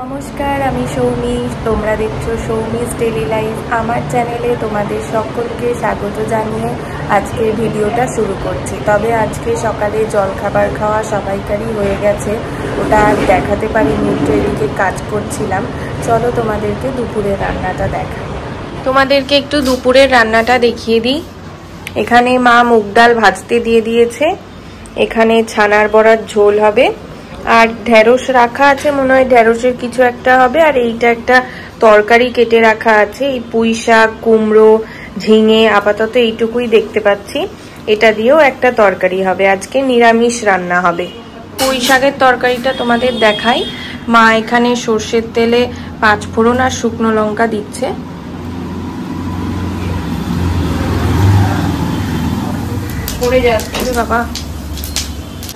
নমস্কার, আমি সৌমি। তোমরা দেখছো সৌমিস ডেইলি লাইফ। আমার চ্যানেলে তোমাদের সকলকে স্বাগত জানিয়ে আজকের ভিডিওটা শুরু করছি। তবে আজকে সকালে জলখাবার খাওয়া সবাইকারই হয়ে গেছে, ওটা আর দেখাতে পারিনি, একটু এদিকে কাজ করছিলাম। চলো তোমাদেরকে দুপুরের রান্নাটা দেখাই। তোমাদেরকে একটু দুপুরের রান্নাটা দেখিয়ে দিই। এখানে মা মুগ ডাল ভাজতে দিয়ে দিয়েছে, এখানে ছানার বড়ার ঝোল হবে, আর ঢেঁড়স রাখা আছে, মনে হয় ঢেঁড়সের কিছু একটা হবে, আর এইটা একটা তরকারি কেটে রাখা আছে, এই পুঁই শাক, কুমড়ো, ঝিঙে, আপাতত এইটুকুই দেখতে পাচ্ছি। এটা দিয়েও একটা তরকারি হবে। আজকে নিরামিষ রান্না হবে। পুঁই শাকের তরকারিটা তোমাদের দেখাই। মা এখানে সর্ষের তেলে 5 ফোড়ন আর শুকনো লঙ্কা দিচ্ছে। পড়ে যাচ্ছে বাবা,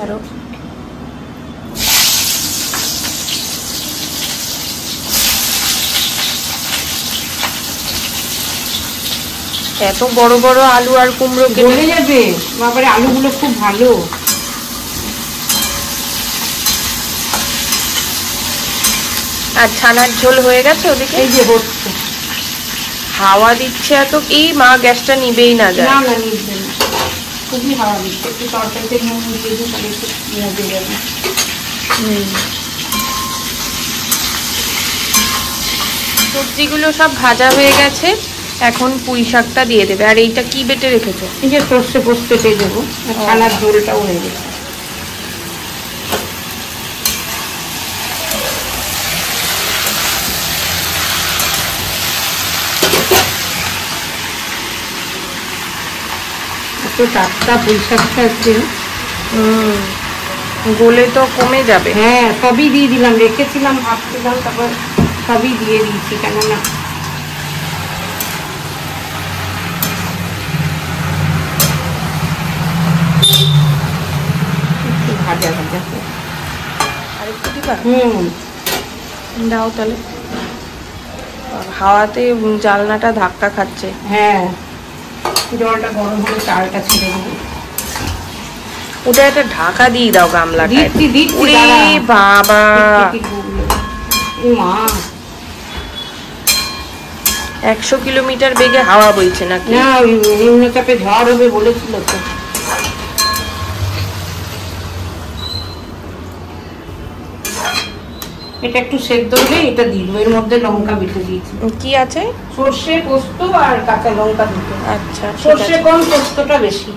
আরো এত বড় বড় আলু আর কুমড়ো গলে যাবে বাবারে, আলুগুলো খুব ভালো। আর ছানার ঝোল হয়ে গেছে ওদিকে, এই যে হচ্ছে, হাওয়া দিচ্ছে এত। এই মা গ্যাসটা নিবেই না যায়, না নিবে না, খুবই হাওয়া দিচ্ছে। একটু তরকারিতে নুন দিয়ে দিই, তাহলে একটু মজে যাবে। সবজিগুলো সব ভাজা হয়ে গেছে, এখন পুঁই শাকটা দিয়ে দেবে। আর এইটা কি বেটে রেখেছো? এই যে সর্ষে পোস্ত বেটে দেবো, ছানার ঝোলটাও হয়ে গেছে। এত টাটকা পুঁই শাকটা আছে, গলে তো কমে যাবে। হ্যাঁ, সবই দিয়ে দিলাম, রেখেছিলাম ভাবছিলাম, তারপর সবই দিয়ে দিয়েছি, কেননা ভাজা ভাজা। আর একটু দিবা? দাও তাহলে। হাওয়াতে জালনাটা ধাক্কা খাচ্ছে। হ্যাঁ, জলটা গরম হলে চালটা ছেড়ে দেবো। ওটা একটা ঢাকা দিয়ে দাও গামলাটায়। ওরে বাবা, মা 100 কিলোমিটার বেগে হাওয়া বইছে নাকি? না, নিম্নচাপে ঝড় হবে বলেছিল তো। এটা একটু সেদ্ধ হলে এটা দিল, এর মধ্যে লঙ্কা বেটে দিয়েছি। কি আছে? সর্ষে, পোস্ত আর কাঁচা লঙ্কা দুটো। আচ্ছা, সর্ষে কম, পোস্তটা বেশি।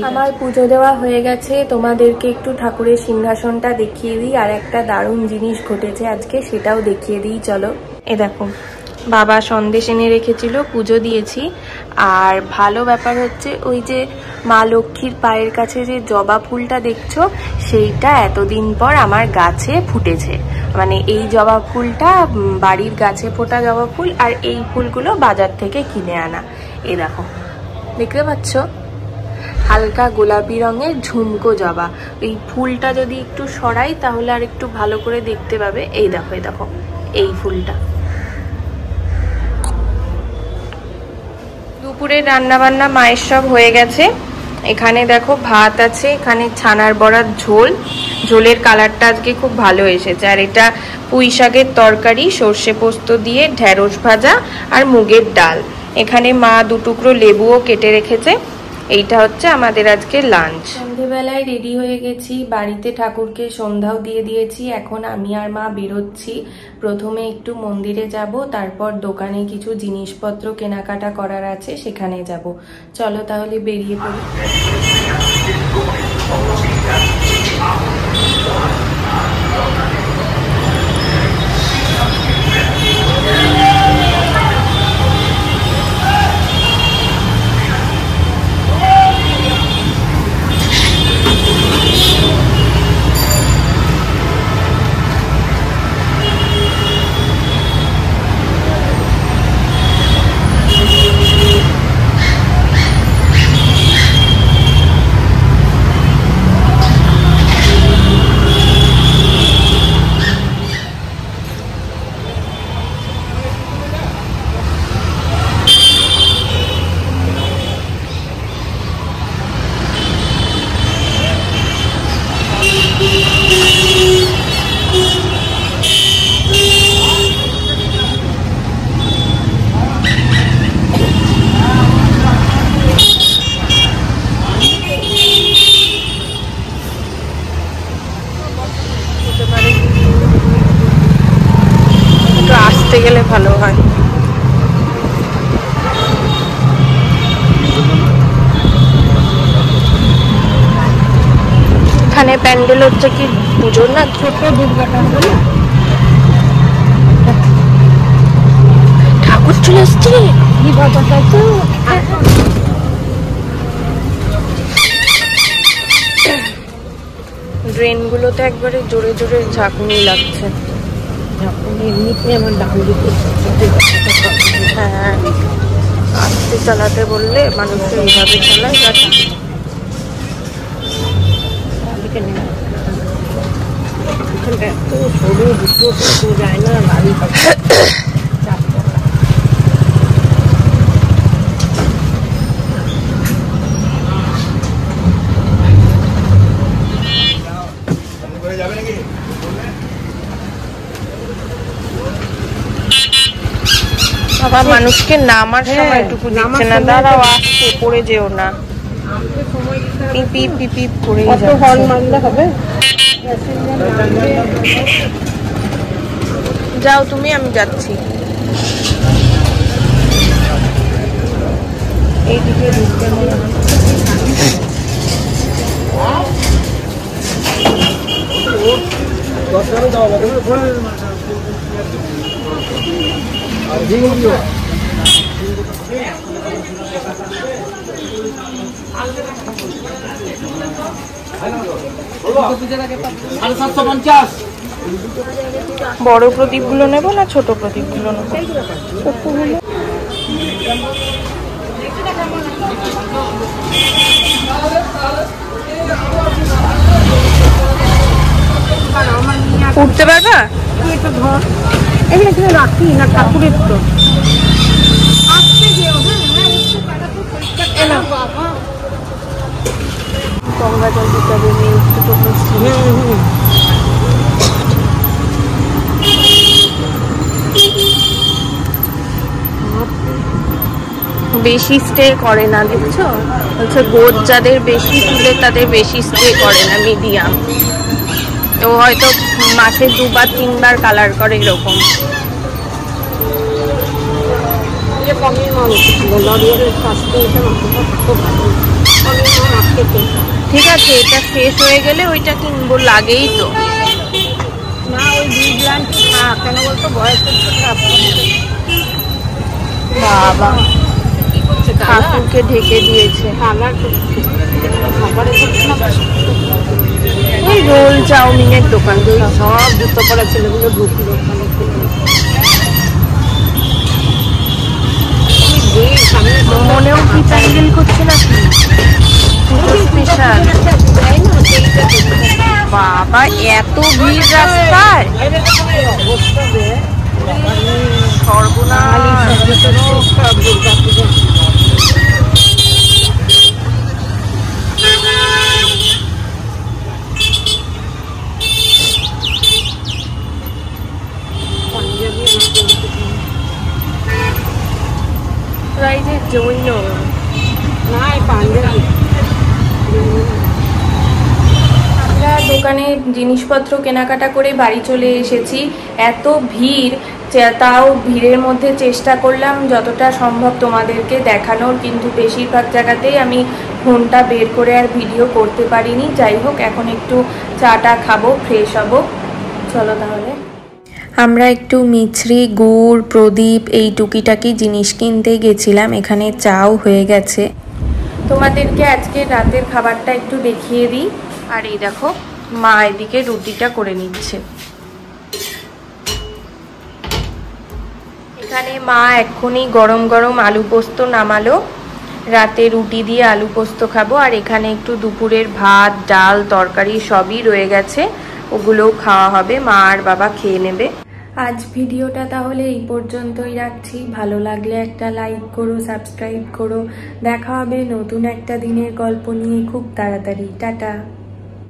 আমার পুজো দেওয়া হয়ে গেছে। তোমাদেরকে একটু ঠাকুরের সিংহাসনটা দেখিয়ে দিই। আর একটা দারুণ জিনিস ঘটেছে আজকে, সেটাও দেখিয়ে দিই। চলো। এ দেখো, বাবা সন্দেশ এনে রেখেছিল, পুজো দিয়েছি। আর ভালো ব্যাপার হচ্ছে, ওই যে মা লক্ষ্মীর পায়ের কাছে যে জবা ফুলটা দেখছো, সেইটা এতদিন পর আমার গাছে ফুটেছে। মানে এই জবা ফুলটা বাড়ির গাছে ফোটা জবা ফুল, আর এই ফুলগুলো বাজার থেকে কিনে আনা। এই দেখো, দেখতে পাচ্ছ, হালকা গোলাপি রঙের ঝুমকো জবা। এই ফুলটা যদি একটু সরাই তাহলে আর একটু ভালো করে দেখতে পাবে। এই দেখো, এই দেখো, এই ফুলটা। দুপুরে রান্না বান্না মায়ের সব হয়ে গেছে। এখানে দেখো ভাত আছে, এখানে ছানার বড়ার ঝোল, ঝোলের কালারটা আজকে খুব ভালো এসেছে। আর এটা পুঁই শাকের তরকারি, সর্ষে পোস্ত দিয়ে, ঢেঁড়স ভাজা আর মুগের ডাল। এখানে মা 2 টুকরো লেবুও কেটে রেখেছে। এইটা হচ্ছে আমাদের আজকে লাঞ্চ। সন্ধেবেলায় রেডি হয়ে গেছি, বাড়িতে ঠাকুরকে সন্ধ্যাও দিয়ে দিয়েছি। এখন আমি আর মা বেরোচ্ছি। প্রথমে একটু মন্দিরে যাব, তারপর দোকানে কিছু জিনিসপত্র কেনাকাটা করার আছে, সেখানে যাব। চলো তাহলে বেরিয়ে পড়ি। আসতে গেলে ভালো হয়। এখানে প্যান্ডেল হচ্ছে কি পুজোর না? ছোট দুর্গা প্যান্ডেল। ঠাকুর চলে আসছে কি বাবাটা তো। ড্রেন গুলোতে একবারে জোরে জোরে ঝাঁকুনি লাগছে। এমনিতে আমার ডাউন দিতে। হ্যাঁ, আস্তে চালাতে বললে মানুষ এইভাবে চালায়। এত সরু দুটো যায় না গাড়ি। বাবা মানুষকে নামার সময়টুকু দিচ্ছে না। দাঁড়াও, আসতে পড়ে যেও না। পিপি পিপি করে হর্ন মারলে হবে। যাও তুমি, আমি যাচ্ছি। এইদিকে ঢুকতে মনে হয়। বড় প্রদীপ গুলো নেবো না ছোট প্রদীপ গুলো নেবো? উঠতে পারবা? একটু ধর, এখানে রাখি না ঠাকুরের তো। গঙ্গা জল দিতে হবে, বেশি স্টে করে না, দেখছো? বলছে গোদ যাদের বেশি তুলে তাদের বেশি স্টে করে না, মিডিয়াম। তো হয়তো মাসে 2 বা 3 বার কালার করে এরকম। ঠিক আছে, এটা শেষ হয়ে গেলে ওইটা কিনবো, লাগেই তো না। ওই 2 গ্রাম কেন বলতো, বয়সের বাবা ঠাকুরকে ঢেকে দিয়েছে। ওই রোল চাউমিনের দোকান, সব জুতো পড়া ছেলেগুলো ঢুকলো। মনেও কি প্যান্ডেল করছে না স্পেশাল? বাবা এত ভিড় রাস্তায়, রাইজের জন্য আমরা দোকানে জিনিসপত্র কেনাকাটা করে বাড়ি চলে এসেছি। এত ভিড়, তাও ভিড়ের মধ্যে চেষ্টা করলাম যতটা সম্ভব তোমাদেরকে দেখানোর, কিন্তু বেশিরভাগ জায়গাতেই আমি ফোনটা বের করে আর ভিডিও করতে পারিনি। যাই হোক, এখন একটু চাটা খাবো, ফ্রেশ হব। চলো তাহলে। আমরা একটু মিছরি, গুড়, প্রদীপ এই টুকিটাকি জিনিস কিনতে গেছিলাম। এখানে চাও হয়ে গেছে। তোমাদেরকে আজকে রাতের খাবারটা একটু দেখিয়ে দিই। আর এই দেখো, মা এদিকে রুটিটা করে নিচ্ছে। এখানে মা এক্ষুনি গরম গরম আলু পোস্ত নামালো। রাতে রুটি দিয়ে আলু পোস্ত খাবো। আর এখানে একটু দুপুরের ভাত, ডাল, তরকারি সবই রয়ে গেছে, ওগুলোও খাওয়া হবে। মা আর বাবা খেয়ে নেবে। আজ ভিডিওটা তাহলে এই পর্যন্তই রাখছি। ভালো লাগলে একটা লাইক করো, সাবস্ক্রাইব করো। দেখা হবে নতুন একটা দিনের গল্প নিয়ে খুব তাড়াতাড়ি। টাটা।